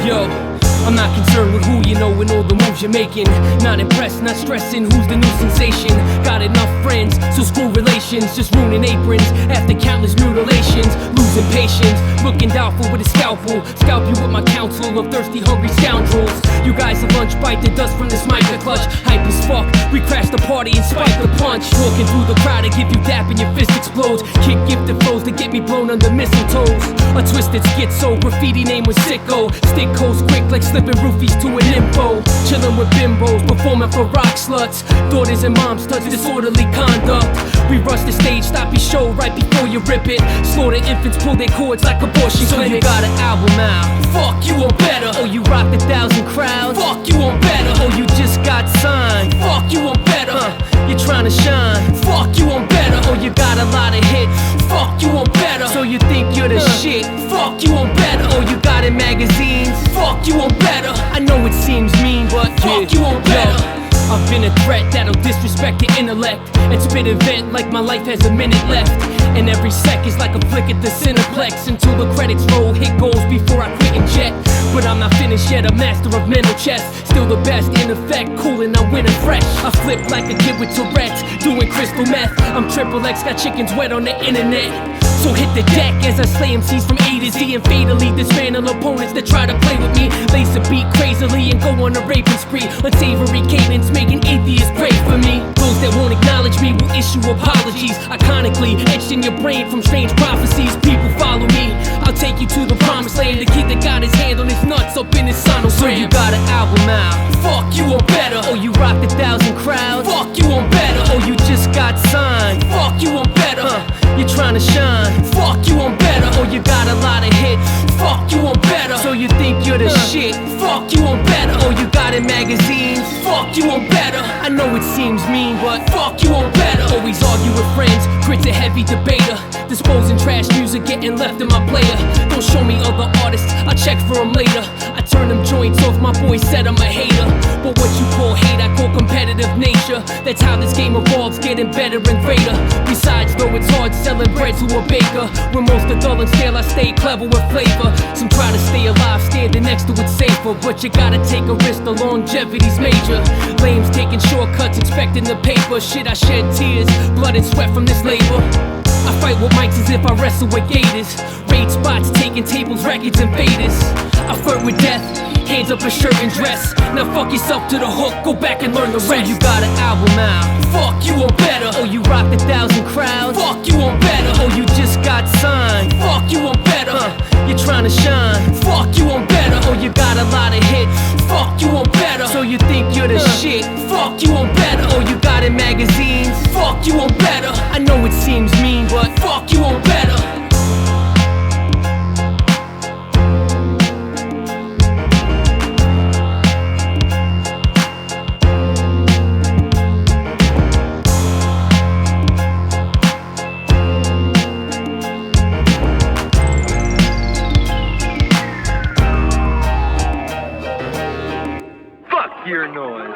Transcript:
Yo, I'm not concerned with who you know and all the moves you're making. Not impressed, not stressing who's the new sensation. Got enough friends, so screw relations. Just ruining aprons after countless mutilations. Losing patience, looking doubtful with a scalpel. Scalp you with my counsel of thirsty, hungry scoundrels. You guys a lunch bite the dust from this mic to clutch. Hype as fuck, we crash the party and spike the punch. Walking through the crowd to give you dap and your fist explodes. Kick gifted flows to get me blown under mistletoes. A twisted schizo, graffiti name was Sicko. Stick coast quick like slipping roofies to an info. Chillin' with bimbos, performing for rock sluts. Daughters and moms touch disorderly conduct. We rush the stage, stop your show right before you rip it. Slaughter infants, pull their cords like abortion clinics. So you got an album out, fuck you on better. Oh, you rock 1,000 crowds, fuck you on better. Oh, you just got signed, fuck you on better. You're trying to shine, fuck you on better. Oh, you got a lot of hits, fuck you on better. So you think you're the shit, fuck you on better. Oh, you got in magazines, fuck you on better. I know it seems mean, but fuck you on better. I've been a threat that'll disrespect your intellect and spit a vent like my life has a minute left. And every sec is like a flick at the Cineplex until the credits roll, hit goals before I quit and jet. But I'm not finished yet, a master of mental chess. Still the best in effect, cool and I'm winning fresh. I flip like a kid with Tourette's, doing crystal meth. I'm triple X, got chickens wet on the internet. So hit the deck as I slay MCs from A to Z and fatally dismantle opponents that try to play with me. Lace a beat crazily and go on a raping spree. Unsavory cadence making atheists pray for me. Those that won't acknowledge me will issue apologies. Iconically etched in your brain from strange prophecies. People follow me, I'll take you to the promised land. The kid that got his hand on his nuts up in his sonogram. So you got an album out, fuck you on better. Oh, you rock 1,000 crowds, fuck you on better. Oh, you just got signed, fuck you on better. You're trying to shine, fuck you on better. Oh, you got a lot of hits, fuck you on better. So you think you're the shit, fuck you on better. Oh, you got in magazines, fuck you on better. I know it seems mean, but fuck you on better. Always argue with friends, grit's a heavy debater. Disposing trash music, getting left in my player. Don't show me other artists, I'll check for them later. I turn them joints off, my boy said I'm a hater. But what you call hate, I call competitive nature. That's how this game evolves, getting better and greater. Besides, though it's hard selling bread to a baker. When most are dull and stale, I stay clever with flavor. Some try to stay alive, standing next to it safer. But you gotta take a risk, the longevity's major. Lames taking shortcuts, expecting the paper. Shit, I shed tears, blood and sweat from this labor. I fight with mics as if I wrestle with gators. Raid spots, taking tables, records, and faders. I flirt with death, hands up a shirt and dress. Now fuck yourself to the hook, go back and learn the rest. So you got an album out, fuck you on better. Oh, you rock 1,000 crowds, fuck you on better. Oh, you just got signed, fuck you on better. You're trying to shine, fuck you on better. Oh, you got a lot of hits, fuck you on better. So you think you're the shit, fuck you on better. Oh, you got in magazines, fuck you on better. I know it seems mean, but fuck you on better. Your noise.